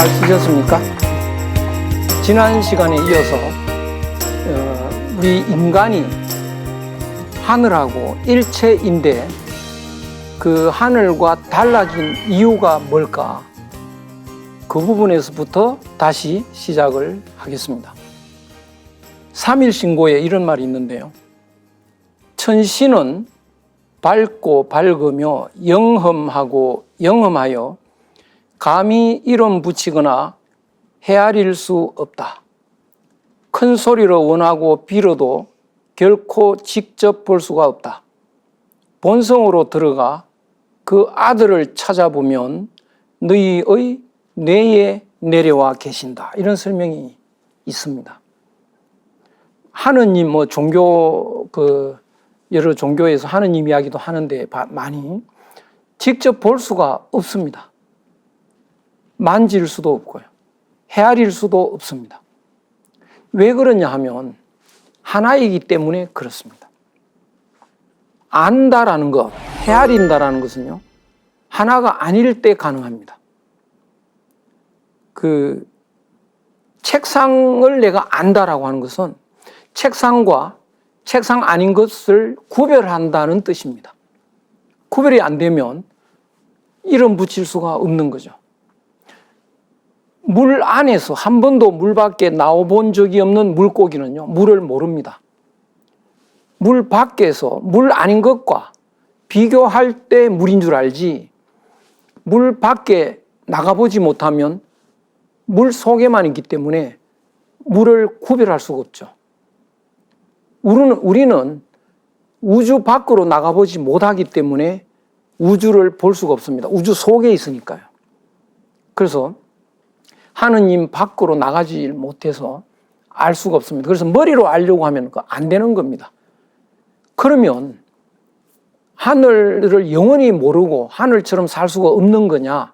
잘 지셨습니까? 지난 시간에 이어서 우리 인간이 하늘하고 일체인데 그 하늘과 달라진 이유가 뭘까? 그 부분에서부터 다시 시작을 하겠습니다. 삼일신고에 이런 말이 있는데요. 천신은 밝고 밝으며 영험하고 영험하여 감히 이름 붙이거나 헤아릴 수 없다. 큰 소리로 원하고 빌어도 결코 직접 볼 수가 없다. 본성으로 들어가 그 아들을 찾아보면 너희의 뇌에 내려와 계신다. 이런 설명이 있습니다. 하느님 종교 여러 종교에서 하느님 이야기도 하는데 많이 직접 볼 수가 없습니다. 만질 수도 없고요. 헤아릴 수도 없습니다. 왜 그러냐 하면 하나이기 때문에 그렇습니다. 안다라는 것, 헤아린다라는 것은요, 하나가 아닐 때 가능합니다. 그 책상을 내가 안다라고 하는 것은 책상과 책상 아닌 것을 구별한다는 뜻입니다. 구별이 안 되면 이름 붙일 수가 없는 거죠. 물 안에서 한 번도 물 밖에 나와본 적이 없는 물고기는요, 물을 모릅니다. 물 밖에서 물 아닌 것과 비교할 때 물인 줄 알지, 물 밖에 나가보지 못하면 물 속에만 있기 때문에 물을 구별할 수가 없죠. 우리는 우주 밖으로 나가보지 못하기 때문에 우주를 볼 수가 없습니다. 우주 속에 있으니까요. 그래서 하느님 밖으로 나가지 못해서 알 수가 없습니다. 그래서 머리로 알려고 하면 안 되는 겁니다. 그러면 하늘을 영원히 모르고 하늘처럼 살 수가 없는 거냐?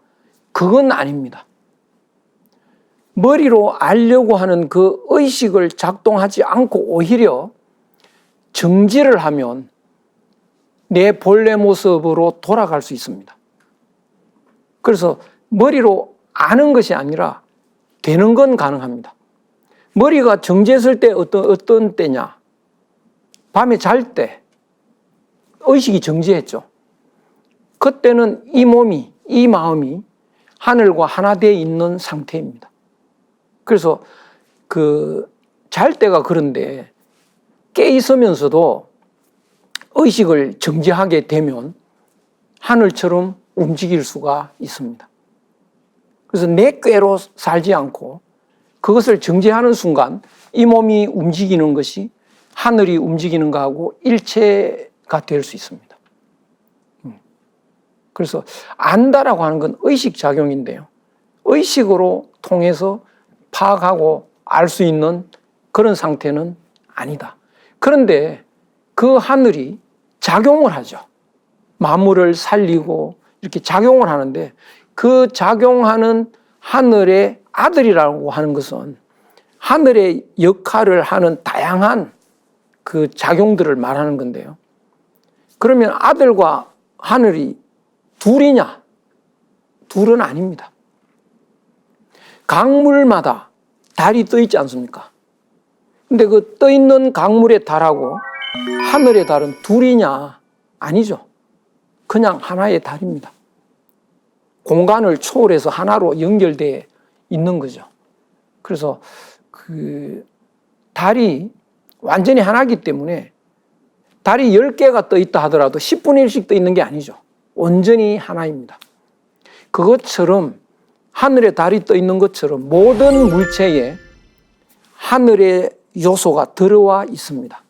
그건 아닙니다. 머리로 알려고 하는 그 의식을 작동하지 않고 오히려 정지를 하면 내 본래 모습으로 돌아갈 수 있습니다. 그래서 머리로 아는 것이 아니라 되는 건 가능합니다. 머리가 정지했을 때 어떤 때냐? 밤에 잘 때 의식이 정지했죠. 그때는 이 몸이, 이 마음이 하늘과 하나 되어 있는 상태입니다. 그래서 잘 때가 그런데 깨 있으면서도 의식을 정지하게 되면 하늘처럼 움직일 수가 있습니다. 그래서 내 꾀로 살지 않고 그것을 정지하는 순간 이 몸이 움직이는 것이 하늘이 움직이는 것하고 일체가 될 수 있습니다. 그래서 안다라고 하는 건 의식작용인데요. 의식으로 통해서 파악하고 알 수 있는 그런 상태는 아니다. 그런데 그 하늘이 작용을 하죠. 만물을 살리고 이렇게 작용을 하는데 그 작용하는 하늘의 아들이라고 하는 것은 하늘의 역할을 하는 다양한 그 작용들을 말하는 건데요. 그러면 아들과 하늘이 둘이냐? 둘은 아닙니다. 강물마다 달이 떠 있지 않습니까? 근데 그 떠 있는 강물의 달하고 하늘의 달은 둘이냐? 아니죠. 그냥 하나의 달입니다. 공간을 초월해서 하나로 연결되어 있는 거죠. 그래서 그 달이 완전히 하나이기 때문에 달이 10개가 떠 있다 하더라도 10분의 1씩 떠 있는 게 아니죠. 온전히 하나입니다. 그것처럼 하늘에 달이 떠 있는 것처럼 모든 물체에 하늘의 요소가 들어와 있습니다.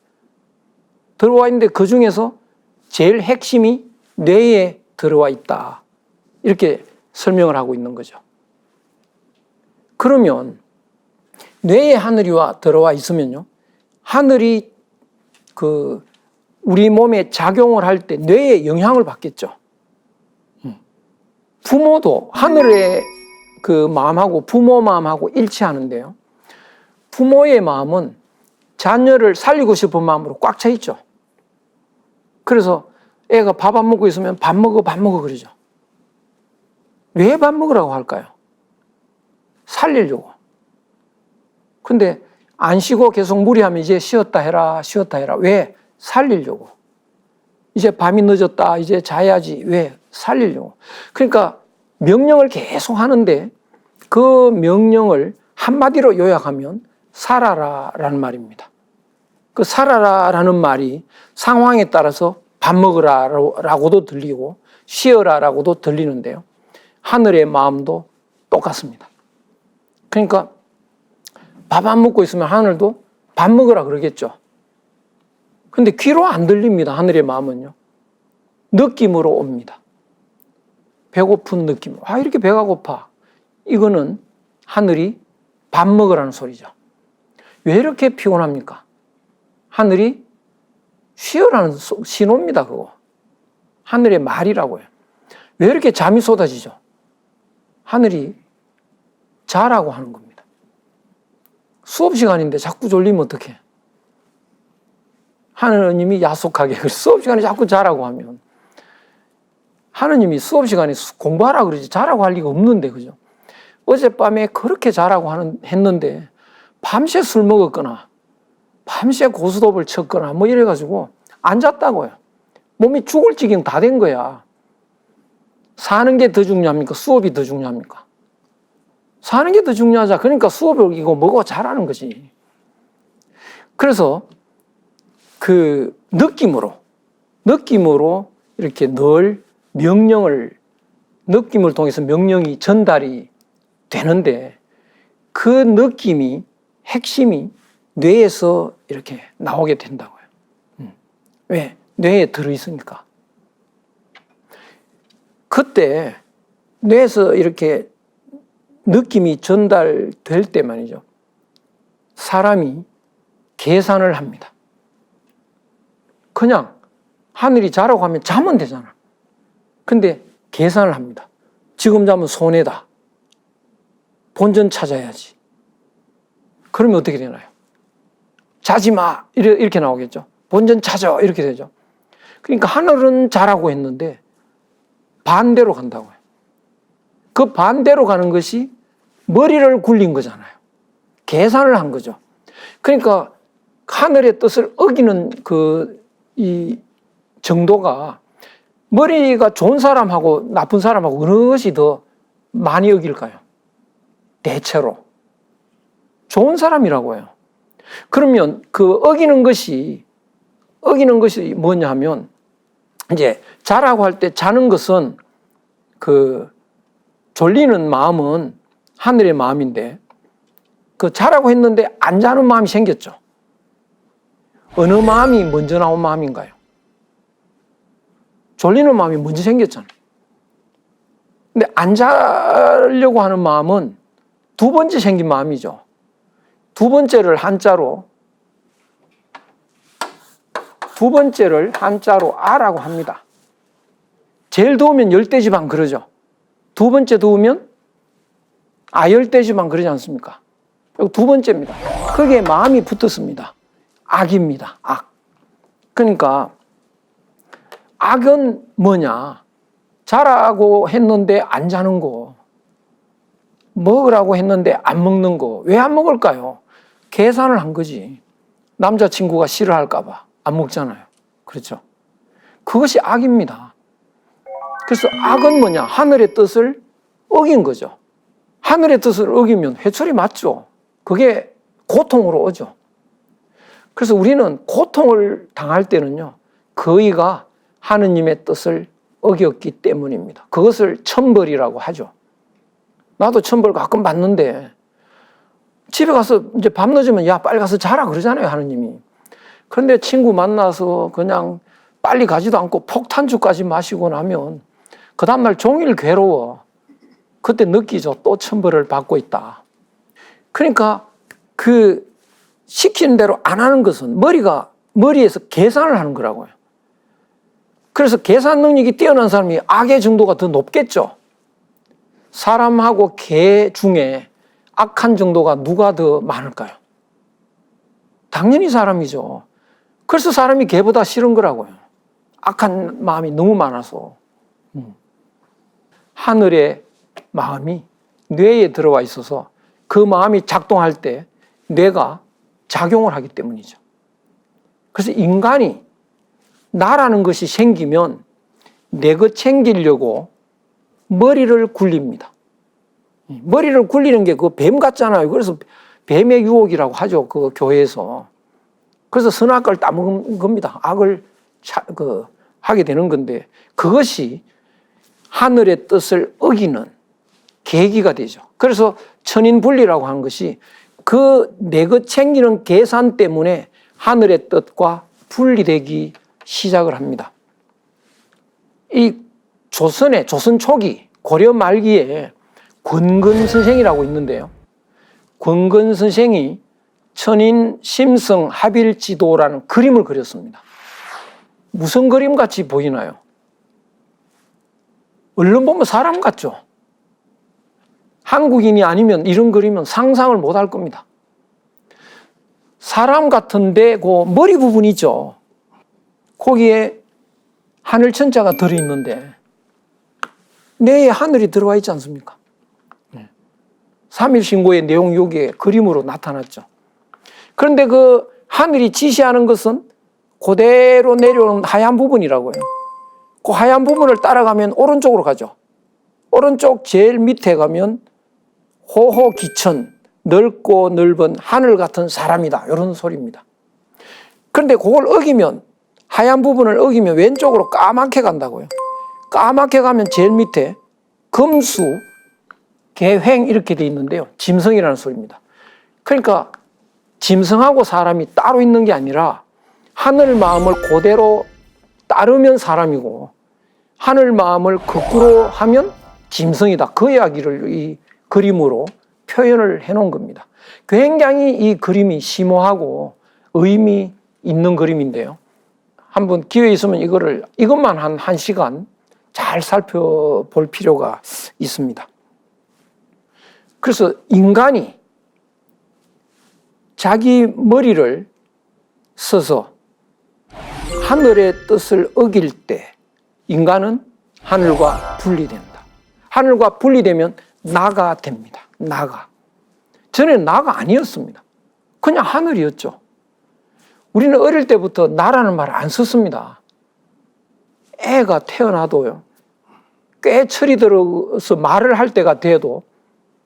들어와 있는데 그 중에서 제일 핵심이 뇌에 들어와 있다. 이렇게 설명을 하고 있는 거죠. 그러면 뇌에 하늘이 들어와 있으면요, 하늘이 우리 몸에 작용을 할 때 뇌에 영향을 받겠죠. 부모도 하늘의 그 마음하고 부모 마음하고 일치하는데요. 부모의 마음은 자녀를 살리고 싶은 마음으로 꽉 차 있죠. 그래서 애가 밥 안 먹고 있으면 밥 먹어 그러죠. 왜 밥 먹으라고 할까요? 살리려고. 근데 안 쉬고 계속 무리하면 이제 쉬었다 해라, 쉬었다 해라. 왜? 살리려고. 이제 밤이 늦었다, 이제 자야지. 왜? 살리려고. 그러니까 명령을 계속 하는데 그 명령을 한마디로 요약하면 살아라라는 말입니다. 그 살아라라는 말이 상황에 따라서 밥 먹으라라고도 들리고 쉬어라라고도 들리는데요. 하늘의 마음도 똑같습니다. 그러니까 밥 안 먹고 있으면 하늘도 밥 먹으라 그러겠죠. 근데 귀로 안 들립니다. 하늘의 마음은요. 느낌으로 옵니다. 배고픈 느낌. 아, 이렇게 배가 고파. 이거는 하늘이 밥 먹으라는 소리죠. 왜 이렇게 피곤합니까? 하늘이 쉬어라는 신호입니다. 그거. 하늘의 말이라고요. 왜 이렇게 잠이 쏟아지죠? 하늘이 자라고 하는 겁니다. 수업 시간인데 자꾸 졸리면 어떡해? 하느님이 야속하게 수업 시간에 자꾸 자라고 하면 하느님이 수업 시간에 공부하라 그러지 자라고 할 리가 없는데, 그죠? 어젯밤에 그렇게 자라고 했는데 밤새 술 먹었거나 밤새 고스톱을 쳤거나 뭐 이래가지고 안 잤다고요. 몸이 죽을 지경 다 된 거야. 사는 게 더 중요합니까? 수업이 더 중요합니까? 사는 게 더 중요하자. 그러니까 수업을 이거 먹어 잘하는 거지. 그래서 그 느낌으로 이렇게 늘 느낌을 통해서 명령이 전달이 되는데 그 느낌이 핵심이 뇌에서 이렇게 나오게 된다고요. 왜? 뇌에 들어있으니까. 그때 뇌에서 이렇게 느낌이 전달될 때 말이죠. 사람이 계산을 합니다. 그냥 하늘이 자라고 하면 자면 되잖아. 근데 계산을 합니다. 지금 자면 손해다. 본전 찾아야지. 그러면 어떻게 되나요? 자지 마. 이렇게 나오겠죠. 본전 찾아. 이렇게 되죠. 그러니까 하늘은 자라고 했는데 반대로 간다고요. 그 반대로 가는 것이 머리를 굴린 거잖아요. 계산을 한 거죠. 그러니까 하늘의 뜻을 어기는 이 정도가 머리가 좋은 사람하고 나쁜 사람하고 어느 것이 더 많이 어길까요? 대체로. 좋은 사람이라고 해요. 그러면 그 어기는 것이 뭐냐 하면 이제 자라고 할 때 자는 것은 그 졸리는 마음은 하늘의 마음인데 그 자라고 했는데 안 자는 마음이 생겼죠. 어느 마음이 먼저 나온 마음인가요? 졸리는 마음이 먼저 생겼잖아요. 근데 안 자려고 하는 마음은 두 번째 생긴 마음이죠. 두 번째를 한자로 아라고 합니다. 제일 더우면 열대지방 그러죠. 두 번째 더우면 아열대지방 그러지 않습니까? 두 번째입니다. 거기에 마음이 붙었습니다. 악입니다. 악. 그러니까 악은 뭐냐? 자라고 했는데 안 자는 거. 먹으라고 했는데 안 먹는 거. 왜 안 먹을까요? 계산을 한 거지. 남자친구가 싫어할까 봐 안 먹잖아요. 그렇죠? 그것이 악입니다. 그래서 악은 뭐냐? 하늘의 뜻을 어긴 거죠. 하늘의 뜻을 어기면 회초리 맞죠. 그게 고통으로 오죠. 그래서 우리는 고통을 당할 때는요, 거의가 하느님의 뜻을 어겼기 때문입니다. 그것을 천벌이라고 하죠. 나도 천벌 가끔 받는데 집에 가서 이제 밤 늦으면 야 빨리 가서 자라 그러잖아요, 하느님이. 그런데 친구 만나서 그냥 빨리 가지도 않고 폭탄주까지 마시고 나면 그 다음날 종일 괴로워. 그때 느끼죠. 또 천벌을 받고 있다. 그러니까 그 시키는 대로 안 하는 것은 머리에서 계산을 하는 거라고요. 그래서 계산 능력이 뛰어난 사람이 악의 정도가 더 높겠죠. 사람하고 개 중에 악한 정도가 누가 더 많을까요? 당연히 사람이죠. 그래서 사람이 개보다 싫은 거라고요. 악한 마음이 너무 많아서. 하늘의 마음이 뇌에 들어와 있어서 그 마음이 작동할 때 뇌가 작용을 하기 때문이죠. 그래서 인간이 나라는 것이 생기면 내 것 챙기려고 머리를 굴립니다. 머리를 굴리는 게 그 뱀 같잖아요. 그래서 뱀의 유혹이라고 하죠. 그 교회에서. 그래서 선악과를 따먹은 겁니다. 악을 하게 되는 건데 그것이 하늘의 뜻을 어기는 계기가 되죠. 그래서 천인분리라고 하는 것이 그 내 것 챙기는 계산 때문에 하늘의 뜻과 분리되기 시작을 합니다. 이 조선 초기 고려 말기에 권근 선생이라고 있는데요. 권근 선생이 천인 심성 합일지도라는 그림을 그렸습니다. 무슨 그림 같이 보이나요? 얼른 보면 사람 같죠? 한국인이 아니면 이런 그림은 상상을 못 할 겁니다. 사람 같은데 그 머리 부분이죠. 거기에 하늘 천자가 들어있는데 뇌에 하늘이 들어와 있지 않습니까? 3일 신고의 내용 여기에 그림으로 나타났죠. 그런데 그 하늘이 지시하는 것은 그대로 내려오는 하얀 부분이라고요. 그 하얀 부분을 따라가면 오른쪽으로 가죠. 오른쪽 제일 밑에 가면 호호기천, 넓고 넓은 하늘 같은 사람이다. 이런 소리입니다. 그런데 그걸 어기면, 하얀 부분을 어기면 왼쪽으로 까맣게 간다고요. 까맣게 가면 제일 밑에 금수, 개횡 이렇게 돼 있는데요. 짐승이라는 소리입니다. 그러니까 짐승하고 사람이 따로 있는 게 아니라 하늘 마음을 그대로 따르면 사람이고 하늘 마음을 거꾸로 하면 짐승이다. 그 이야기를 이 그림으로 표현을 해놓은 겁니다. 굉장히 이 그림이 심오하고 의미 있는 그림인데요. 한번 기회 있으면 이것만 한 1시간 잘 살펴볼 필요가 있습니다. 그래서 인간이 자기 머리를 써서 하늘의 뜻을 어길 때 인간은 하늘과 분리된다. 하늘과 분리되면 나가 됩니다. 나가. 전에는 나가 아니었습니다. 그냥 하늘이었죠. 우리는 어릴 때부터 나라는 말을 안 썼습니다. 애가 태어나도요. 꽤 철이 들어서 말을 할 때가 돼도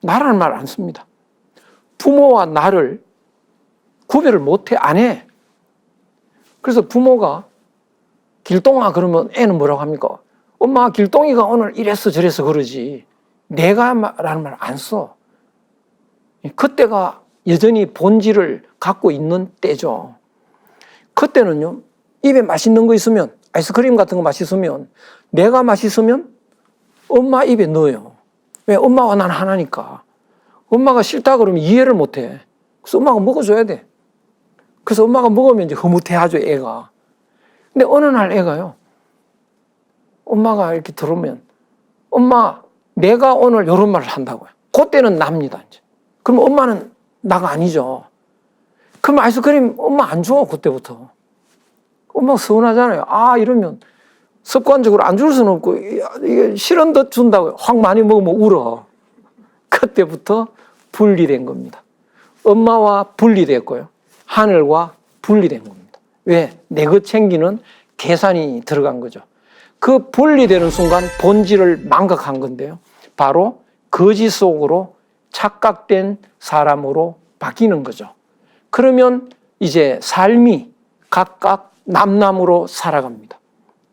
나라는 말을 안 씁니다. 부모와 나를 구별을 못해, 안 해. 그래서 부모가 길동아 그러면 애는 뭐라고 합니까? 엄마 길동이가 오늘 이랬어 저랬어 그러지 내가 라는 말 안 써. 그때가 여전히 본질을 갖고 있는 때죠. 그때는요, 입에 맛있는 거 있으면, 아이스크림 같은 거 맛있으면, 내가 맛있으면 엄마 입에 넣어요. 왜? 엄마와 난 하나니까. 엄마가 싫다 그러면 이해를 못 해. 그래서 엄마가 먹어줘야 돼. 그래서 엄마가 먹으면 이제 흐뭇해하죠, 애가. 근데 어느 날 애가요, 엄마가 이렇게 들어오면, 엄마, 내가 오늘 이런 말을 한다고요. 그때는 납니다, 이제. 그럼 엄마는 나가 아니죠. 그럼 아이스크림 엄마 안 줘, 그때부터. 엄마가 서운하잖아요. 아, 이러면 습관적으로 안 줄 수는 없고, 이게 싫은 듯 준다고요. 확 많이 먹으면 울어. 그때부터 분리된 겁니다. 엄마와 분리됐고요. 하늘과 분리된 겁니다. 왜? 내 것 챙기는 계산이 들어간 거죠. 그 분리되는 순간 본질을 망각한 건데요. 바로 거짓 속으로 착각된 사람으로 바뀌는 거죠. 그러면 이제 삶이 각각 남남으로 살아갑니다.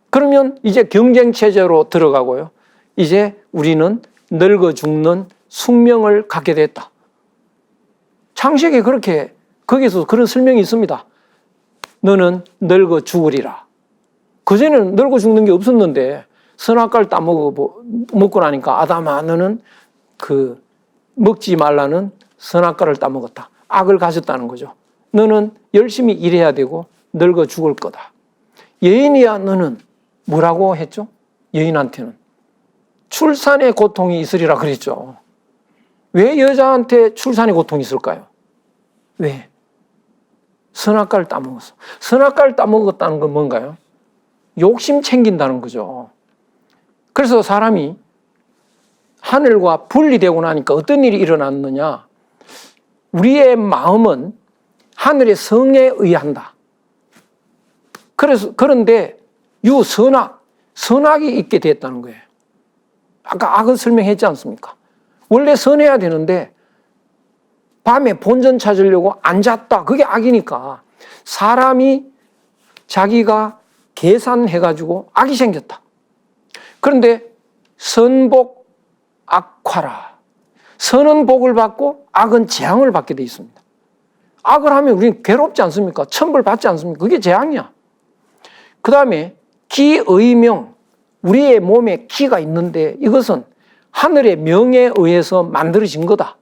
그러면 이제 경쟁체제로 들어가고요. 이제 우리는 늙어 죽는 숙명을 갖게 됐다. 창세기에 그렇게 거기서 그런 설명이 있습니다. 너는 늙어 죽으리라. 그전에는 늙어 죽는 게 없었는데 선악과를 따먹고 나니까 아담아 너는 먹지 말라는 선악과를 따먹었다. 악을 가졌다는 거죠. 너는 열심히 일해야 되고 늙어 죽을 거다. 여인이야 너는 뭐라고 했죠? 여인한테는 출산의 고통이 있으리라 그랬죠. 왜 여자한테 출산의 고통이 있을까요? 왜? 선악과를 따먹었어. 선악과를 따먹었다는 건 뭔가요? 욕심 챙긴다는 거죠. 그래서 사람이 하늘과 분리되고 나니까 어떤 일이 일어났느냐? 우리의 마음은 하늘의 성에 의한다. 그런데 선악이 있게 됐다는 거예요. 아까 악은 설명했지 않습니까? 원래 선해야 되는데 밤에 본전 찾으려고 앉았다. 그게 악이니까 사람이 자기가 계산해가지고 악이 생겼다. 그런데 선복 악화라. 선은 복을 받고 악은 재앙을 받게 돼 있습니다. 악을 하면 우리는 괴롭지 않습니까? 천벌 받지 않습니까? 그게 재앙이야. 그 다음에 기의명, 우리의 몸에 기가 있는데 이것은 하늘의 명에 의해서 만들어진 거다.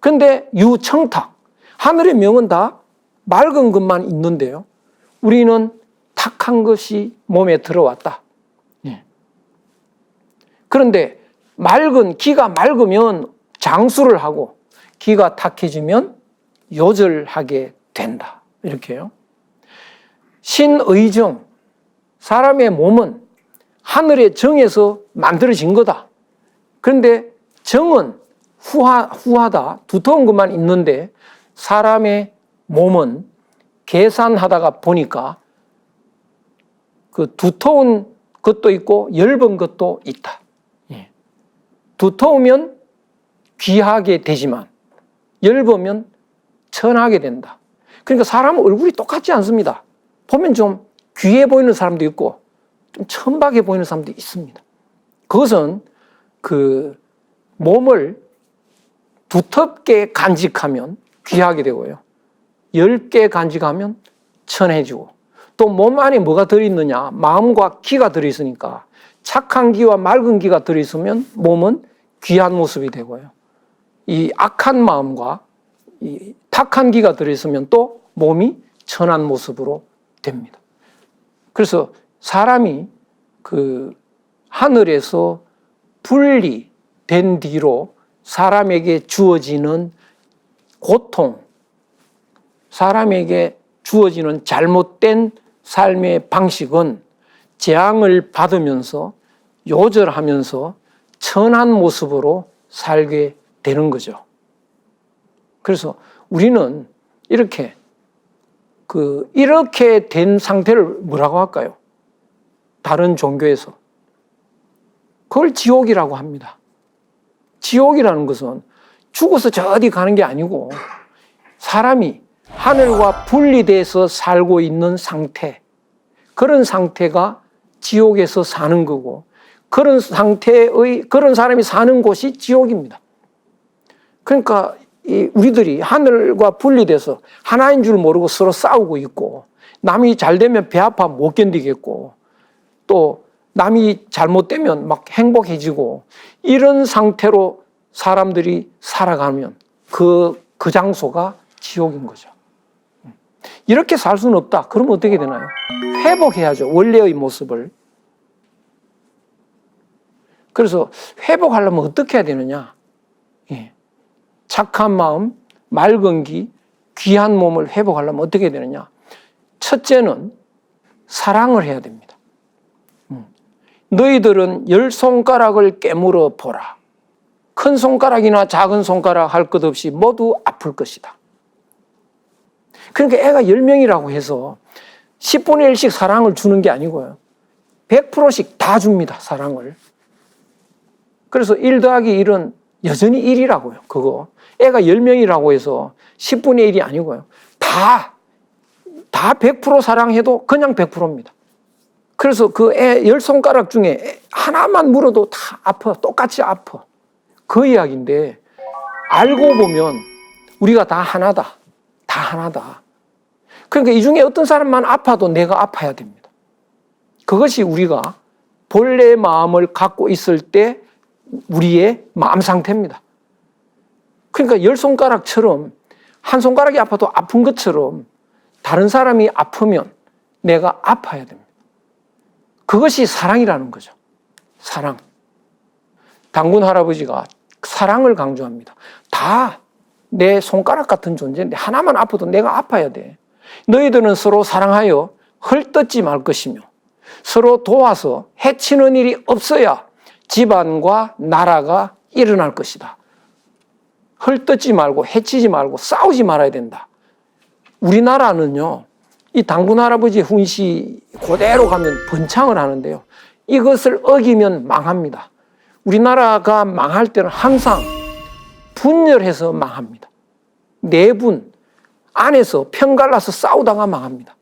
그런데 유청탁, 하늘의 명은 다 맑은 것만 있는데요. 우리는 탁한 것이 몸에 들어왔다. 그런데 기가 맑으면 장수를 하고 기가 탁해지면 요절하게 된다. 이렇게요. 신의정, 사람의 몸은 하늘의 정에서 만들어진 거다. 그런데 정은 후하다, 두터운 것만 있는데 사람의 몸은 계산하다가 보니까 그 두터운 것도 있고 얇은 것도 있다. 두터우면 귀하게 되지만 얇으면 천하게 된다. 그러니까 사람 얼굴이 똑같지 않습니다. 보면 좀 귀해 보이는 사람도 있고 좀 천박해 보이는 사람도 있습니다. 그것은 그 몸을 두텁게 간직하면 귀하게 되고요. 얇게 간직하면 천해지고, 또 몸 안에 뭐가 들어있느냐? 마음과 기가 들어있으니까 착한 기와 맑은 기가 들어있으면 몸은 귀한 모습이 되고요. 이 악한 마음과 이 탁한 기가 들어있으면 또 몸이 천한 모습으로 됩니다. 그래서 사람이 그 하늘에서 분리된 뒤로 사람에게 주어지는 고통, 사람에게 주어지는 잘못된 삶의 방식은 재앙을 받으면서 요절하면서 천한 모습으로 살게 되는 거죠. 그래서 우리는 이렇게 된 상태를 뭐라고 할까요? 다른 종교에서 그걸 지옥이라고 합니다. 지옥이라는 것은 죽어서 저 어디 가는 게 아니고 사람이 하늘과 분리돼서 살고 있는 상태, 그런 상태가 지옥에서 사는 거고, 그런 사람이 사는 곳이 지옥입니다. 그러니까 우리들이 하늘과 분리돼서 하나인 줄 모르고 서로 싸우고 있고, 남이 잘 되면 배 아파 못 견디겠고, 또 남이 잘못되면 막 행복해지고, 이런 상태로 사람들이 살아가면 그 장소가 지옥인 거죠. 이렇게 살 수는 없다. 그러면 어떻게 되나요? 회복해야죠. 원래의 모습을. 그래서 회복하려면 어떻게 해야 되느냐? 착한 마음, 맑은 기, 귀한 몸을 회복하려면 어떻게 해야 되느냐? 첫째는 사랑을 해야 됩니다. 너희들은 10손가락을 깨물어 보라. 큰 손가락이나 작은 손가락 할 것 없이 모두 아플 것이다. 그러니까 애가 10명이라고 해서 10분의 1씩 사랑을 주는 게 아니고요. 100%씩 다 줍니다, 사랑을. 그래서 1 더하기 1은 여전히 1이라고요, 그거. 애가 10명이라고 해서 10분의 1이 아니고요. 다 100% 사랑해도 그냥 100%입니다. 그래서 그 애 10손가락 중에 하나만 물어도 다 아파, 똑같이 아파. 그 이야기인데, 알고 보면 우리가 다 하나다. 다 하나다. 그러니까 이 중에 어떤 사람만 아파도 내가 아파야 됩니다. 그것이 우리가 본래의 마음을 갖고 있을 때 우리의 마음 상태입니다. 그러니까 10손가락처럼 한 손가락이 아파도 아픈 것처럼 다른 사람이 아프면 내가 아파야 됩니다. 그것이 사랑이라는 거죠. 사랑. 당군 할아버지가 사랑을 강조합니다. 다 내 손가락 같은 존재인데 하나만 아파도 내가 아파야 돼. 너희들은 서로 사랑하여 헐뜯지 말 것이며 서로 도와서 해치는 일이 없어야 집안과 나라가 일어날 것이다. 헐뜯지 말고 해치지 말고 싸우지 말아야 된다. 우리나라는요, 이 당군 할아버지의 훈시 그대로 가면 번창을 하는데요. 이것을 어기면 망합니다. 우리나라가 망할 때는 항상 분열해서 망합니다. 내분, 안에서 편갈라서 싸우다가 망합니다.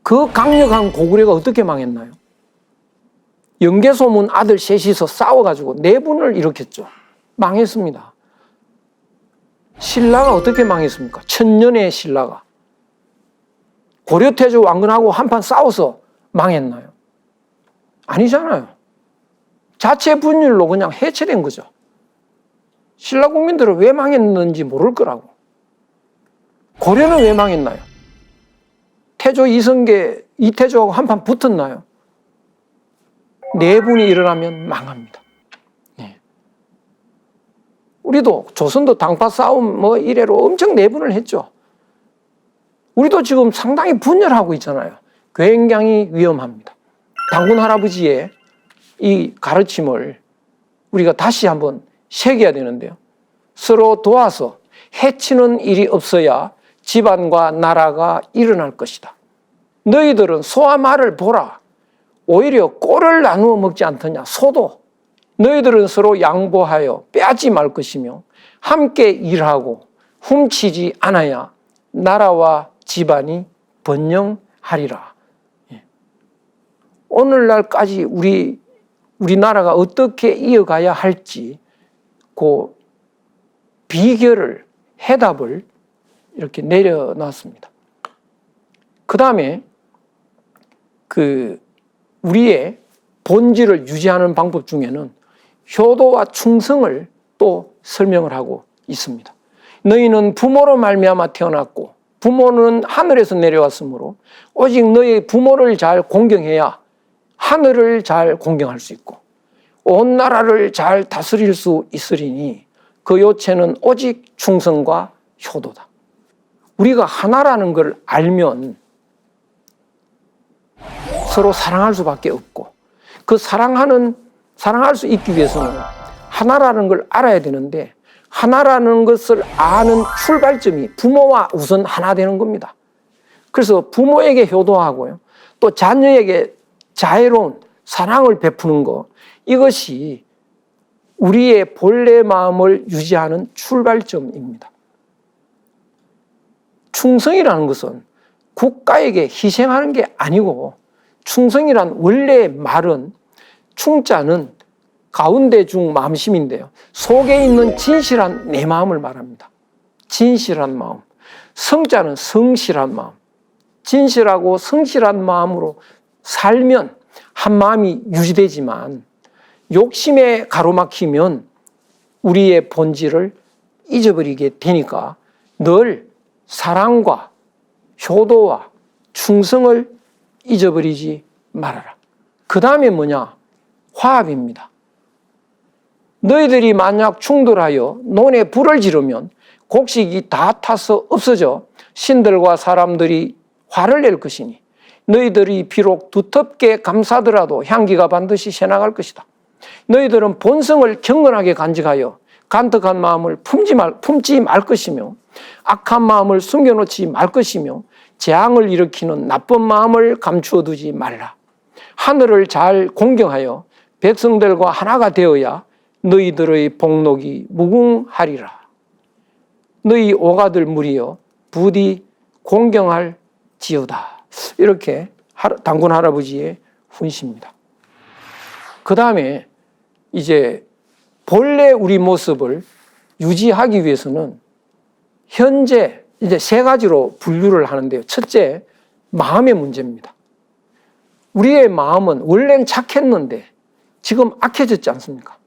그 강력한 고구려가 어떻게 망했나요? 영계소문 아들 셋이서 싸워가지고 내분을 일으켰죠. 망했습니다. 신라가 어떻게 망했습니까? 천년의 신라가. 고려태조 왕건하고 한판 싸워서 망했나요? 아니잖아요. 자체 분열로 그냥 해체된 거죠. 신라 국민들은 왜 망했는지 모를 거라고. 고려는 왜 망했나요? 태조 이성계, 이태조하고 한판 붙었나요? 내분이 일어나면 망합니다. 네. 우리도 조선도 당파 싸움 뭐 이래로 엄청 내분을 했죠. 우리도 지금 상당히 분열하고 있잖아요. 굉장히 위험합니다. 당군 할아버지의 이 가르침을 우리가 다시 한번 새겨야 되는데요. 서로 도와서 해치는 일이 없어야 집안과 나라가 일어날 것이다. 너희들은 소와 말을 보라. 오히려 꼴을 나누어 먹지 않더냐. 소도 너희들은 서로 양보하여 빼앗지 말 것이며 함께 일하고 훔치지 않아야 나라와 집안이 번영하리라. 오늘날까지 우리나라가 어떻게 이어가야 할지 그 비결을, 해답을 이렇게 내려놨습니다. 그 다음에 우리의 본질을 유지하는 방법 중에는 효도와 충성을 또 설명을 하고 있습니다. 너희는 부모로 말미암아 태어났고 부모는 하늘에서 내려왔으므로 오직 너희 부모를 잘 공경해야 하늘을 잘 공경할 수 있고 온 나라를 잘 다스릴 수 있으리니 그 요체는 오직 충성과 효도다. 우리가 하나라는 걸 알면 서로 사랑할 수밖에 없고 그 사랑할 수 있기 위해서는 하나라는 걸 알아야 되는데 하나라는 것을 아는 출발점이 부모와 우선 하나 되는 겁니다. 그래서 부모에게 효도하고요. 또 자녀에게 자애로운 사랑을 베푸는 것, 이것이 우리의 본래 마음을 유지하는 출발점입니다. 충성이라는 것은 국가에게 희생하는 게 아니고 충성이란 원래의 말은 충자는 가운데 중 마음심인데요. 속에 있는 진실한 내 마음을 말합니다. 진실한 마음. 성자는 성실한 마음. 진실하고 성실한 마음으로 살면 한 마음이 유지되지만 욕심에 가로막히면 우리의 본질을 잊어버리게 되니까 늘 사랑과 효도와 충성을 잊어버리지 말아라. 그 다음에 뭐냐? 화합입니다. 너희들이 만약 충돌하여 논에 불을 지르면 곡식이 다 타서 없어져 신들과 사람들이 화를 낼 것이니 너희들이 비록 두텁게 감싸더라도 향기가 반드시 새나갈 것이다. 너희들은 본성을 경건하게 간직하여 간특한 마음을 품지 말 것이며 악한 마음을 숨겨놓지 말 것이며 재앙을 일으키는 나쁜 마음을 감추어 두지 말라. 하늘을 잘 공경하여 백성들과 하나가 되어야 너희들의 복록이 무궁하리라. 너희 오가들 무리여 부디 공경할지어다. 이렇게 당군 할아버지의 훈시입니다. 그 다음에 이제 본래 우리 모습을 유지하기 위해서는 현재 이제 세 가지로 분류를 하는데요. 첫째, 마음의 문제입니다. 우리의 마음은 원래는 착했는데 지금 악해졌지 않습니까?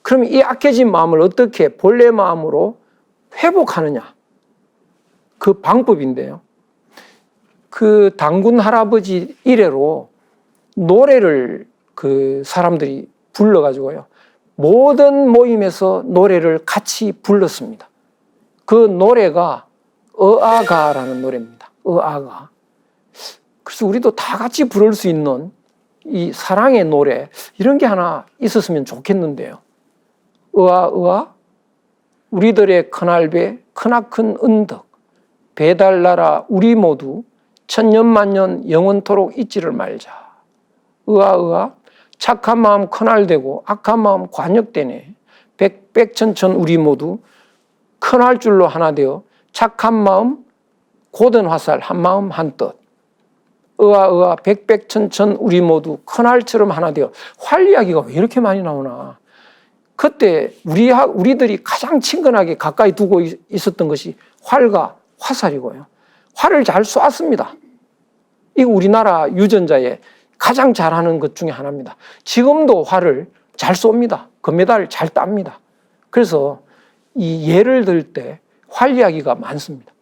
그럼 이 악해진 마음을 어떻게 본래 마음으로 회복하느냐? 그 방법인데요. 그 당군 할아버지 이래로 노래를 그 사람들이 불러가지고요. 모든 모임에서 노래를 같이 불렀습니다. 그 노래가 어아가라는 노래입니다. 어아가. 그래서 우리도 다 같이 부를 수 있는 이 사랑의 노래, 이런 게 하나 있었으면 좋겠는데요. 으아, 으아, 우리들의 큰알배 크나큰 은덕 배달나라 우리 모두 천년만년 영원토록 잊지를 말자. 의아 착한 마음 큰알되고 악한 마음 관역되네. 백백천천 우리 모두 큰알 줄로 하나 되어 착한 마음 고든 화살 한 마음 한뜻. 의아 백백천천 우리 모두 큰알처럼 하나 되어. 활 이야기가 왜 이렇게 많이 나오나. 그때 우리들이 가장 친근하게 가까이 두고 있었던 것이 활과 화살이고요. 활을 잘 쏘았습니다. 이거 우리나라 유전자에 가장 잘하는 것 중에 하나입니다. 지금도 활을 잘 쏩니다. 금메달 잘 땁니다. 그래서 이 예를 들 때 활 이야기가 많습니다.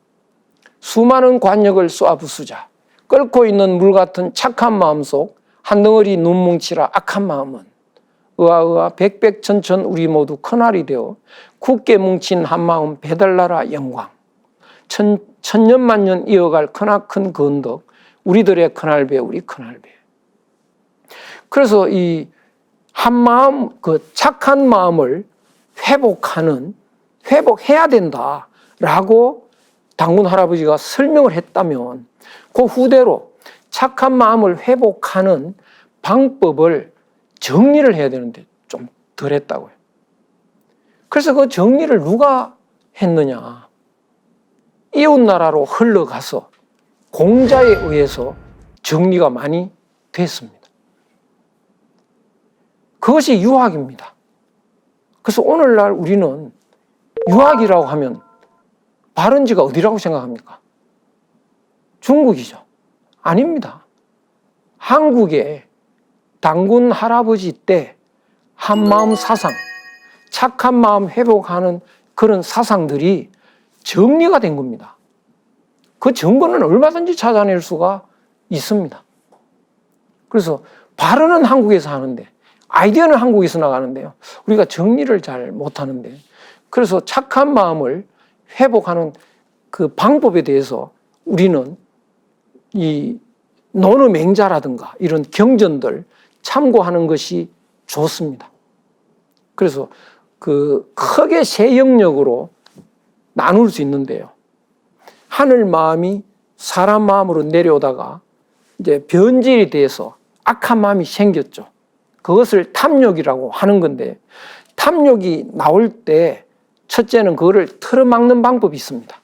수많은 관역을 쏘아 부수자. 끓고 있는 물 같은 착한 마음 속 한 덩어리 눈 뭉치라 악한 마음은. 의아 백백천천 우리 모두 큰알이 되어 굳게 뭉친 한 마음 배달나라 영광. 천년만년 이어갈 크나큰 건덕 우리들의 큰알배 우리 큰알배. 그래서 이 한 마음 그 착한 마음을 회복해야 된다라고 당군 할아버지가 설명을 했다면 그 후대로 착한 마음을 회복하는 방법을 정리를 해야 되는데 좀 덜 했다고요. 그래서 그 정리를 누가 했느냐. 이웃나라로 흘러가서 공자에 의해서 정리가 많이 됐습니다. 그것이 유학입니다. 그래서 오늘날 우리는 유학이라고 하면 발원지가 어디라고 생각합니까? 중국이죠. 아닙니다. 한국의 당군 할아버지 때 한마음 사상, 착한 마음 회복하는 그런 사상들이 정리가 된 겁니다. 그 증거는 얼마든지 찾아낼 수가 있습니다. 그래서 발언은 한국에서 하는데 아이디어는 한국에서 나가는데요. 우리가 정리를 잘 못하는데 그래서 착한 마음을 회복하는 그 방법에 대해서 우리는 이 논어맹자라든가 이런 경전들 참고하는 것이 좋습니다. 그래서 그 크게 세 영역으로 나눌 수 있는데요. 하늘 마음이 사람 마음으로 내려오다가 이제 변질이 돼서 악한 마음이 생겼죠. 그것을 탐욕이라고 하는 건데 탐욕이 나올 때 첫째는 그거를 틀어막는 방법이 있습니다.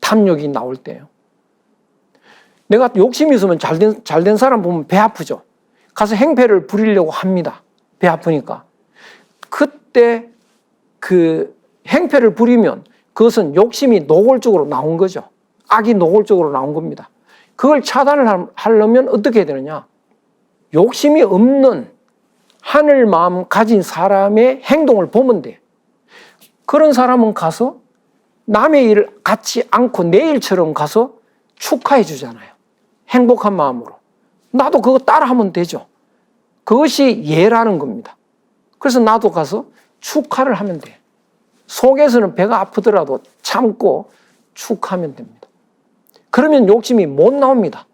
탐욕이 나올 때요. 내가 욕심이 있으면 잘된 사람 보면 배 아프죠. 가서 행패를 부리려고 합니다. 배 아프니까. 그때 그 행패를 부리면 그것은 욕심이 노골적으로 나온 거죠. 악이 노골적으로 나온 겁니다. 그걸 차단을 하려면 어떻게 해야 되느냐. 욕심이 없는 하늘 마음 가진 사람의 행동을 보면 돼. 그런 사람은 가서 남의 일을 갖지 않고 내 일처럼 가서 축하해 주잖아요. 행복한 마음으로. 나도 그거 따라하면 되죠. 그것이 예라는 겁니다. 그래서 나도 가서 축하를 하면 돼. 속에서는 배가 아프더라도 참고 축하하면 됩니다. 그러면 욕심이 못 나옵니다.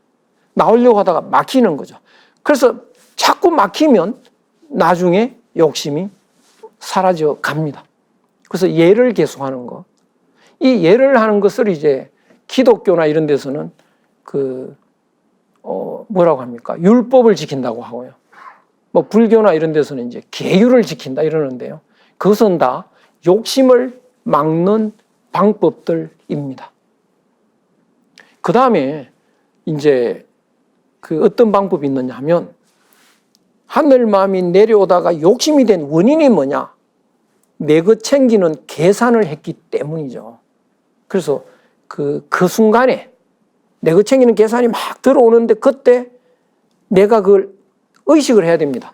나오려고 하다가 막히는 거죠. 그래서 자꾸 막히면 나중에 욕심이 사라져 갑니다. 그래서 예를 계속하는 거. 이 예를 하는 것을 이제 기독교나 이런 데서는 뭐라고 합니까? 율법을 지킨다고 하고요. 뭐 불교나 이런 데서는 이제 계율을 지킨다 이러는데요. 그것은 다 욕심을 막는 방법들입니다. 그 다음에 이제 어떤 방법이 있느냐 하면 하늘 마음이 내려오다가 욕심이 된 원인이 뭐냐? 내 것 챙기는 계산을 했기 때문이죠. 그래서 그 순간에 내 것 챙기는 계산이 막 들어오는데 그때 내가 그걸 의식을 해야 됩니다.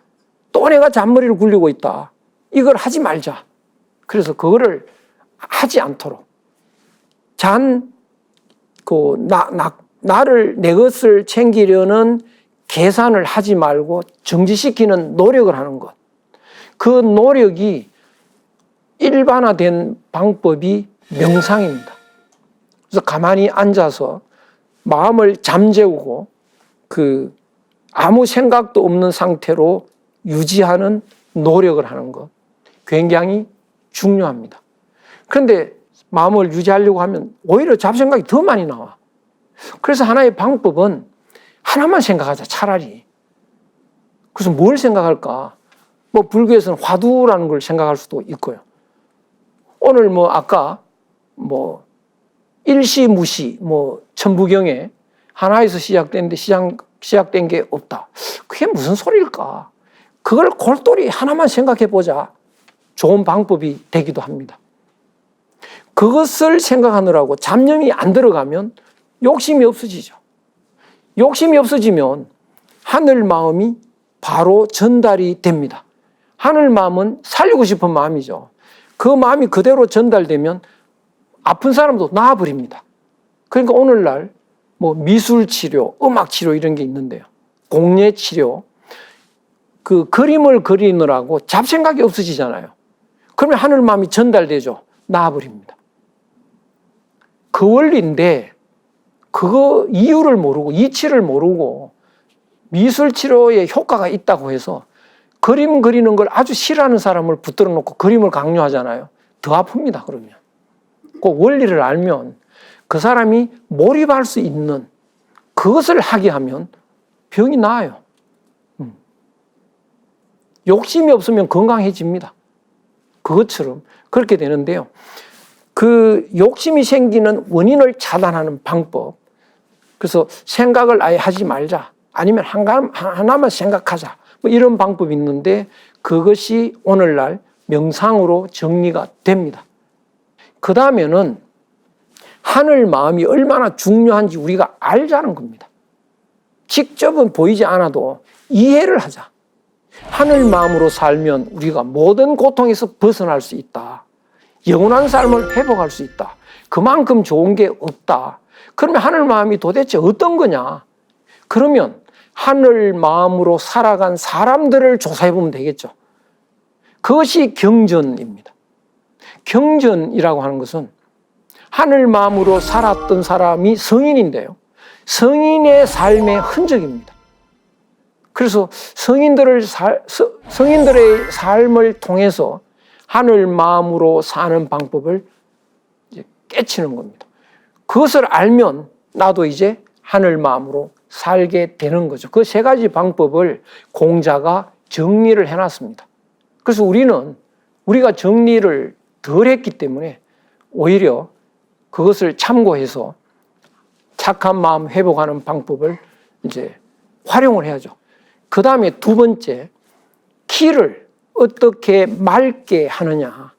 또 내가 잔머리를 굴리고 있다. 이걸 하지 말자. 그래서 그거를 하지 않도록 나를 내 것을 챙기려는 계산을 하지 말고 정지시키는 노력을 하는 것. 그 노력이 일반화된 방법이 명상입니다. 그래서 가만히 앉아서 마음을 잠재우고 아무 생각도 없는 상태로 유지하는 노력을 하는 것. 굉장히 중요합니다. 그런데 마음을 유지하려고 하면 오히려 잡생각이 더 많이 나와. 그래서 하나의 방법은 하나만 생각하자, 차라리. 그래서 뭘 생각할까? 뭐 불교에서는 화두라는 걸 생각할 수도 있고요. 오늘 뭐 아까 뭐 일시무시 뭐 천부경에 하나에서 시작됐는데 시작된 게 없다. 그게 무슨 소리일까? 그걸 골똘히 하나만 생각해 보자. 좋은 방법이 되기도 합니다. 그것을 생각하느라고 잡념이 안 들어가면 욕심이 없어지죠. 욕심이 없어지면 하늘 마음이 바로 전달이 됩니다. 하늘 마음은 살리고 싶은 마음이죠. 그 마음이 그대로 전달되면 아픈 사람도 나아버립니다. 그러니까 오늘날 뭐 미술 치료, 음악 치료 이런 게 있는데요. 공예 치료, 그 그림을 그리느라고 잡생각이 없어지잖아요. 그러면 하늘 마음이 전달되죠. 나아버립니다. 그 원리인데 그거 이유를 모르고 이치를 모르고 미술 치료에 효과가 있다고 해서 그림 그리는 걸 아주 싫어하는 사람을 붙들어 놓고 그림을 강요하잖아요. 더 아픕니다. 그러면 그 원리를 알면 그 사람이 몰입할 수 있는 그것을 하게 하면 병이 나아요. 욕심이 없으면 건강해집니다. 그것처럼 그렇게 되는데요. 그 욕심이 생기는 원인을 차단하는 방법. 그래서 생각을 아예 하지 말자. 아니면 하나만 생각하자. 뭐 이런 방법이 있는데 그것이 오늘날 명상으로 정리가 됩니다. 그 다음에는 하늘 마음이 얼마나 중요한지 우리가 알자는 겁니다. 직접은 보이지 않아도 이해를 하자. 하늘 마음으로 살면 우리가 모든 고통에서 벗어날 수 있다. 영원한 삶을 회복할 수 있다. 그만큼 좋은 게 없다. 그러면 하늘 마음이 도대체 어떤 거냐? 그러면 하늘 마음으로 살아간 사람들을 조사해 보면 되겠죠. 그것이 경전입니다. 경전이라고 하는 것은 하늘 마음으로 살았던 사람이 성인인데요. 성인의 삶의 흔적입니다. 그래서 성인들의 삶을 통해서 하늘 마음으로 사는 방법을 깨치는 겁니다. 그것을 알면 나도 이제 하늘 마음으로 살게 되는 거죠. 그 세 가지 방법을 공자가 정리를 해놨습니다. 그래서 우리가 정리를 덜 했기 때문에 오히려 그것을 참고해서 착한 마음 회복하는 방법을 이제 활용을 해야죠. 그 다음에 두 번째, 기를 어떻게 맑게 하느냐.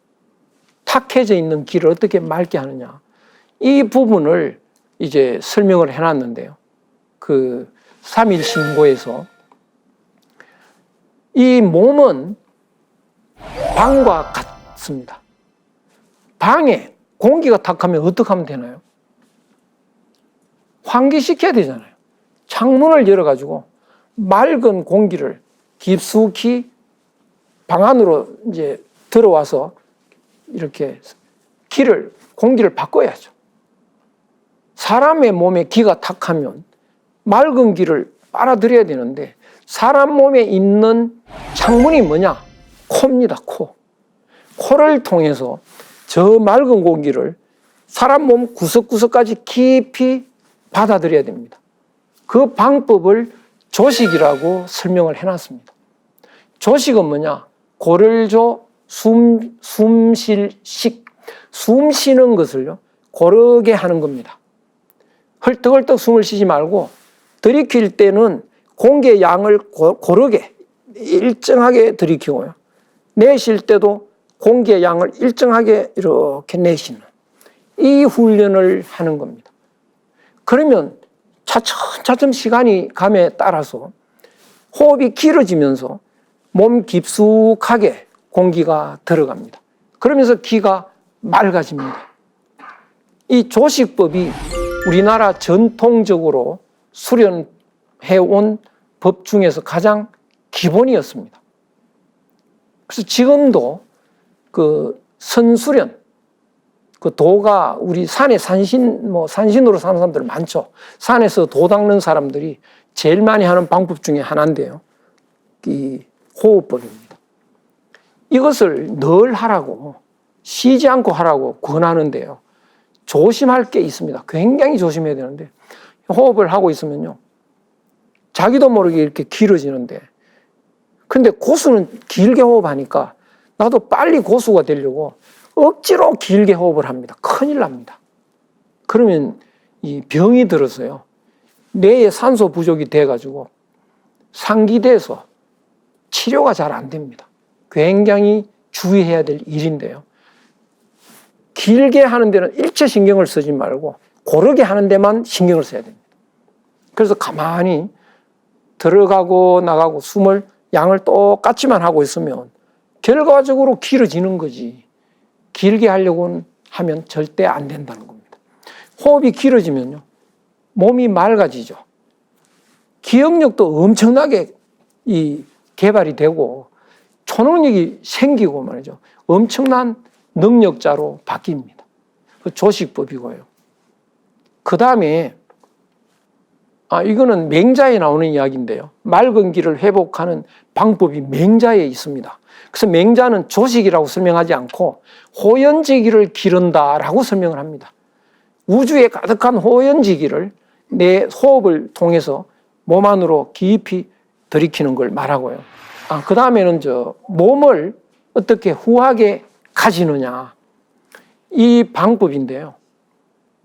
탁해져 있는 기를 어떻게 맑게 하느냐. 이 부분을 이제 설명을 해놨는데요. 그 3일 신고에서 이 몸은 방과 같습니다. 방에 공기가 탁하면 어떻게 하면 되나요? 환기시켜야 되잖아요. 창문을 열어가지고 맑은 공기를 깊숙이 방 안으로 이제 들어와서 이렇게 공기를 바꿔야죠. 사람의 몸에 기가 탁하면 맑은 기를 빨아들여야 되는데 사람 몸에 있는 창문이 뭐냐? 코입니다. 코를 통해서 저 맑은 공기를 사람 몸 구석구석까지 깊이 받아들여야 됩니다. 그 방법을 조식이라고 설명을 해놨습니다. 조식은 뭐냐? 고를조 숨쉴식. 숨 쉬는 것을요, 고르게 하는 겁니다. 헐떡헐떡 숨을 쉬지 말고 들이킬 때는 공기의 양을 고르게 일정하게 들이키고요. 내쉴 때도 공기의 양을 일정하게 이렇게 내쉬는 이 훈련을 하는 겁니다. 그러면 차츰차츰 시간이 감에 따라서 호흡이 길어지면서 몸 깊숙하게 공기가 들어갑니다. 그러면서 기가 맑아집니다. 이 조식법이 우리나라 전통적으로 수련해온 법 중에서 가장 기본이었습니다. 그래서 지금도 그 선수련, 그 도가 우리 산에 산신으로 사는 사람들 많죠. 산에서 도 닦는 사람들이 제일 많이 하는 방법 중에 하나인데요. 이 호흡법입니다. 이것을 늘 하라고 쉬지 않고 하라고 권하는데요. 조심할 게 있습니다. 굉장히 조심해야 되는데 호흡을 하고 있으면요. 자기도 모르게 이렇게 길어지는데 근데 고수는 길게 호흡하니까 나도 빨리 고수가 되려고 억지로 길게 호흡을 합니다. 큰일 납니다. 그러면 이 병이 들어서요. 뇌에 산소 부족이 돼가지고 상기돼서 치료가 잘 안 됩니다. 굉장히 주의해야 될 일인데요. 길게 하는 데는 일체 신경을 쓰지 말고 고르게 하는 데만 신경을 써야 됩니다. 그래서 가만히 들어가고 나가고 숨을 양을 똑같이만 하고 있으면 결과적으로 길어지는 거지. 길게 하려고 하면 절대 안 된다는 겁니다. 호흡이 길어지면요. 몸이 맑아지죠. 기억력도 엄청나게 개발이 되고 초능력이 생기고 말이죠. 엄청난 능력자로 바뀝니다. 그 조식법이고요. 그 다음에 이거는 맹자에 나오는 이야기인데요. 맑은 기를 회복하는 방법이 맹자에 있습니다. 그래서 맹자는 조식이라고 설명하지 않고 호연지기를 기른다라고 설명을 합니다. 우주에 가득한 호연지기를 내 호흡을 통해서 몸 안으로 깊이 들이키는 걸 말하고요. 그 다음에는 몸을 어떻게 후하게 가지느냐. 이 방법인데요.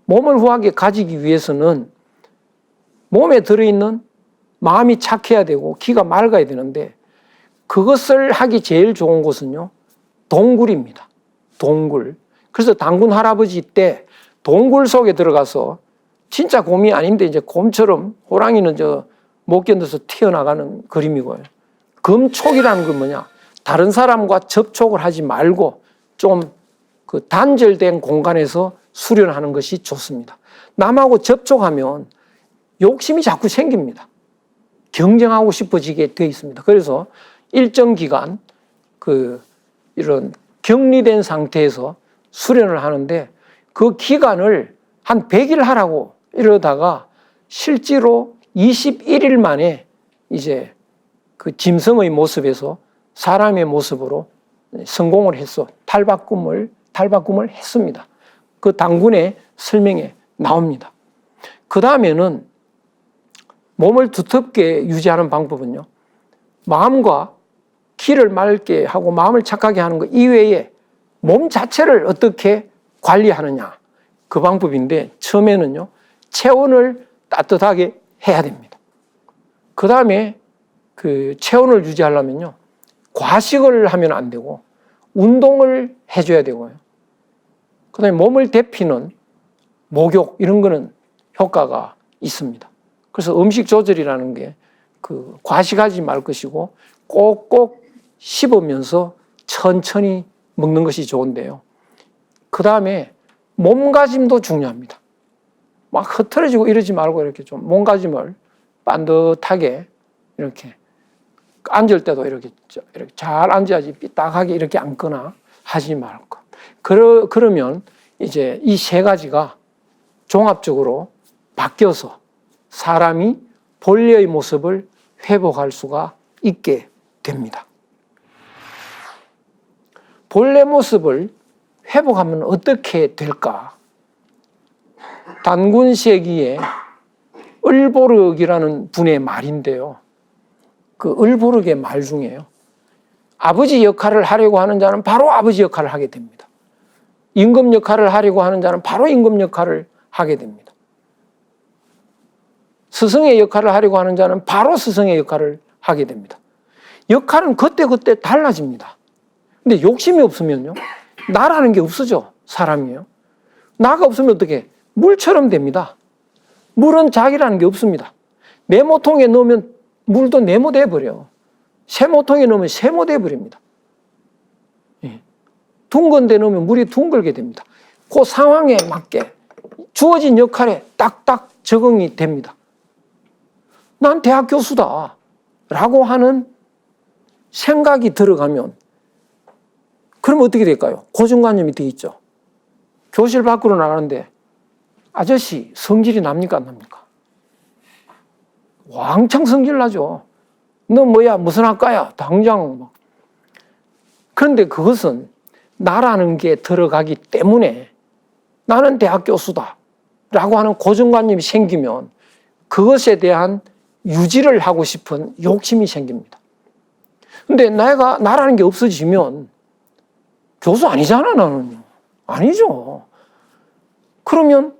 몸을 후하게 가지기 위해서는 몸에 들어있는 마음이 착해야 되고 기가 맑아야 되는데 그것을 하기 제일 좋은 곳은요. 동굴입니다. 동굴. 그래서 당군 할아버지 때 동굴 속에 들어가서 진짜 곰이 아닌데 이제 곰처럼 호랑이는 못 견뎌서 튀어나가는 그림이고요. 금촉이라는 건 뭐냐? 다른 사람과 접촉을 하지 말고 좀 그 단절된 공간에서 수련하는 것이 좋습니다. 남하고 접촉하면 욕심이 자꾸 생깁니다. 경쟁하고 싶어지게 되어 있습니다. 그래서 일정 기간 이런 격리된 상태에서 수련을 하는데 그 기간을 한 100일 하라고 이러다가 실제로 21일 만에 이제 그 짐승의 모습에서 사람의 모습으로 성공을 해서 탈바꿈을 했습니다. 그 당군의 설명에 나옵니다. 그 다음에는 몸을 두텁게 유지하는 방법은요. 마음과 기를 맑게 하고 마음을 착하게 하는 것 이외에 몸 자체를 어떻게 관리하느냐. 그 방법인데 처음에는요. 체온을 따뜻하게 해야 됩니다. 그 다음에 그 체온을 유지하려면요. 과식을 하면 안 되고 운동을 해줘야 되고요. 그 다음에 몸을 데피는 목욕 이런 거는 효과가 있습니다. 그래서 음식 조절이라는 게 과식하지 말 것이고 꼭꼭 씹으면서 천천히 먹는 것이 좋은데요. 그 다음에 몸가짐도 중요합니다. 막 흐트러지고 이러지 말고 이렇게 좀 몸가짐을 반듯하게 이렇게 앉을 때도 이렇게 잘 앉아야지 삐딱하게 이렇게 앉거나 하지 말고. 그러면 이제 이 세 가지가 종합적으로 바뀌어서 사람이 본래의 모습을 회복할 수가 있게 됩니다. 본래 모습을 회복하면 어떻게 될까? 단군세기의 을보륵이라는 분의 말인데요. 그 을보륵의 말 중에요. 아버지 역할을 하려고 하는 자는 바로 아버지 역할을 하게 됩니다. 임금 역할을 하려고 하는 자는 바로 임금 역할을 하게 됩니다. 스승의 역할을 하려고 하는 자는 바로 스승의 역할을 하게 됩니다. 역할은 그때그때 달라집니다. 근데 욕심이 없으면요. 나라는 게 없어져, 사람이요. 나가 없으면 어떻게? 물처럼 됩니다. 물은 자기라는 게 없습니다. 네모통에 넣으면 물도 네모돼 버려요. 세모통에 넣으면 세모돼 버립니다. 둥근 데 넣으면 물이 둥글게 됩니다. 그 상황에 맞게 주어진 역할에 딱딱 적응이 됩니다. 난 대학 교수다 라고 하는 생각이 들어가면 그럼 어떻게 될까요? 고정관념이 돼 있죠. 교실 밖으로 나가는데 아저씨 성질이 납니까 안 납니까? 왕창 성질 나죠. 너 뭐야 무슨 학과야 당장 막. 그런데 그것은 나라는 게 들어가기 때문에 나는 대학 교수다 라고 하는 고정관념이 생기면 그것에 대한 유지를 하고 싶은 욕심이 생깁니다. 근데 나라는 게 없어지면 교수 아니잖아, 나는. 아니죠. 그러면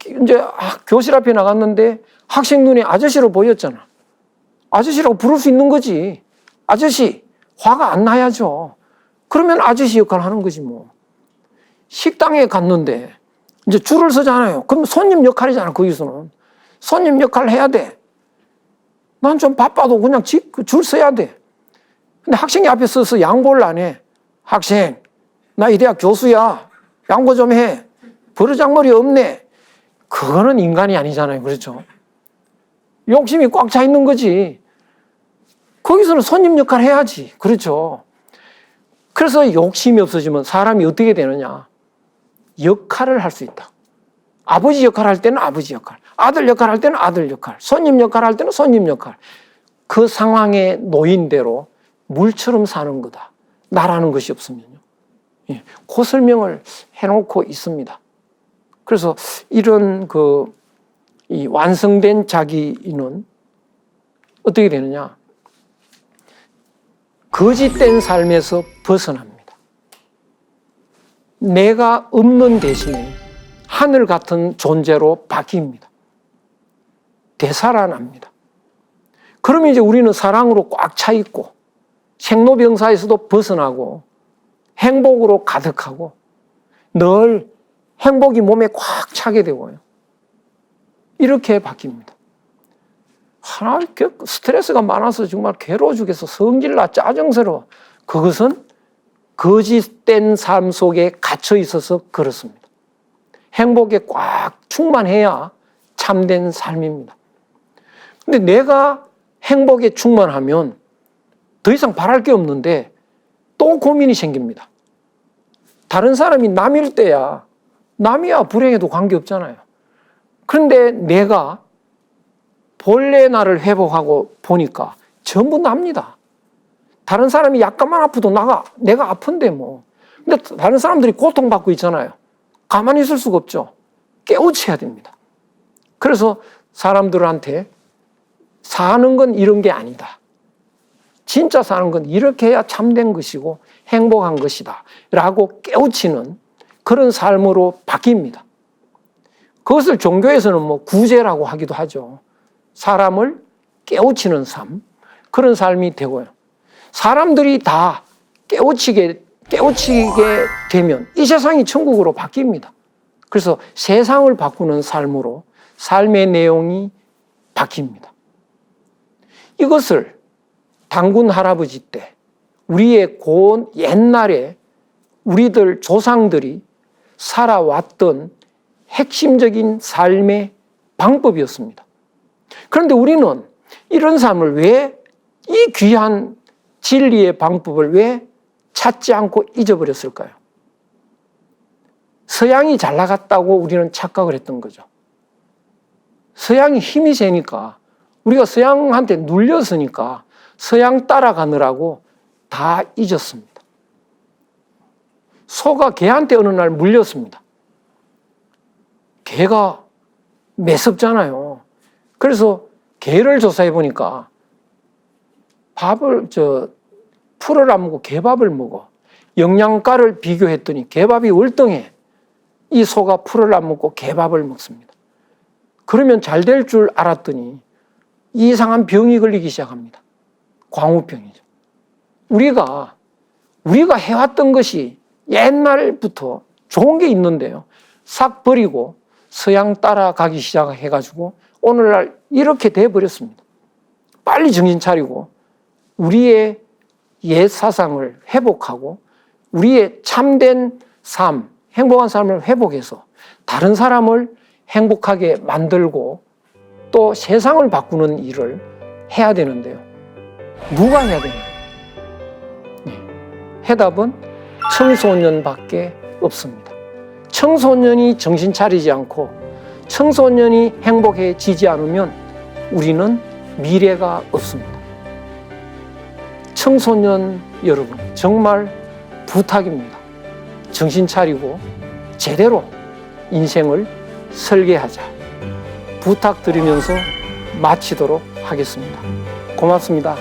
이제 교실 앞에 나갔는데 학생 눈에 아저씨로 보였잖아. 아저씨라고 부를 수 있는 거지. 아저씨, 화가 안 나야죠. 그러면 아저씨 역할을 하는 거지 뭐. 식당에 갔는데 이제 줄을 서잖아요. 그럼 손님 역할이잖아, 거기서는. 손님 역할을 해야 돼. 난 좀 바빠도 그냥 줄 서야 돼. 근데 학생이 앞에 서서 양보를 안 해. 학생, 나 이 대학 교수야. 양보 좀 해. 버르장머리 없네. 그거는 인간이 아니잖아요. 그렇죠? 욕심이 꽉 차 있는 거지. 거기서는 손님 역할 해야지. 그렇죠? 그래서 욕심이 없어지면 사람이 어떻게 되느냐. 역할을 할 수 있다. 아버지 역할 할 때는 아버지 역할, 아들 역할 할 때는 아들 역할, 손님 역할 할 때는 손님 역할. 그 상황에 놓인 대로 물처럼 사는 거다. 나라는 것이 없으면요. 그 설명을 해놓고 있습니다. 그래서 이런 이 완성된 자기는 어떻게 되느냐? 거짓된 삶에서 벗어납니다. 내가 없는 대신에 하늘 같은 존재로 바뀝니다. 되살아납니다. 그러면 이제 우리는 사랑으로 꽉 차 있고 생로병사에서도 벗어나고 행복으로 가득하고 늘 행복이 몸에 꽉 차게 되고요. 이렇게 바뀝니다. 스트레스가 많아서 정말 괴로워 죽겠어. 성질나 짜증스러워. 그것은 거짓된 삶 속에 갇혀 있어서 그렇습니다. 행복에 꽉 충만해야 참된 삶입니다. 근데 내가 행복에 충만하면 더 이상 바랄 게 없는데 또 고민이 생깁니다. 다른 사람이 남일 때야 남이야 불행해도 관계없잖아요. 그런데 내가 본래 나를 회복하고 보니까 전부 납니다. 다른 사람이 약간만 아프도 내가 아픈데 뭐. 근데 다른 사람들이 고통받고 있잖아요. 가만히 있을 수가 없죠. 깨우쳐야 됩니다. 그래서 사람들한테 사는 건 이런 게 아니다. 진짜 사는 건 이렇게 해야 참된 것이고 행복한 것이다. 라고 깨우치는 그런 삶으로 바뀝니다. 그것을 종교에서는 구제라고 하기도 하죠. 사람을 깨우치는 삶, 그런 삶이 되고요. 사람들이 다 깨우치게 되면 이 세상이 천국으로 바뀝니다. 그래서 세상을 바꾸는 삶으로 삶의 내용이 바뀝니다. 이것을 단군 할아버지 때 우리의 옛날에 우리들 조상들이 살아왔던 핵심적인 삶의 방법이었습니다. 그런데 우리는 이런 삶을 이 귀한 진리의 방법을 왜 찾지 않고 잊어버렸을까요? 서양이 잘 나갔다고 우리는 착각을 했던 거죠. 서양이 힘이 세니까 우리가 서양한테 눌렸으니까 서양 따라가느라고 다 잊었습니다. 소가 개한테 어느 날 물렸습니다. 개가 매섭잖아요. 그래서 개를 조사해 보니까 풀을 안 먹고 개밥을 먹어. 영양가를 비교했더니 개밥이 월등해. 이 소가 풀을 안 먹고 개밥을 먹습니다. 그러면 잘 될 줄 알았더니 이상한 병이 걸리기 시작합니다. 광우병이죠. 우리가 해왔던 것이 옛날부터 좋은 게 있는데요. 싹 버리고 서양 따라가기 시작해가지고 오늘날 이렇게 돼버렸습니다. 빨리 정신 차리고 우리의 옛 사상을 회복하고 우리의 참된 삶, 행복한 삶을 회복해서 다른 사람을 행복하게 만들고 또 세상을 바꾸는 일을 해야 되는데요. 누가 해야 되나요? 해답은 청소년밖에 없습니다. 청소년이 정신 차리지 않고 청소년이 행복해지지 않으면 우리는 미래가 없습니다. 청소년 여러분, 정말 부탁입니다. 정신 차리고 제대로 인생을 설계하자 부탁드리면서 마치도록 하겠습니다. 고맙습니다.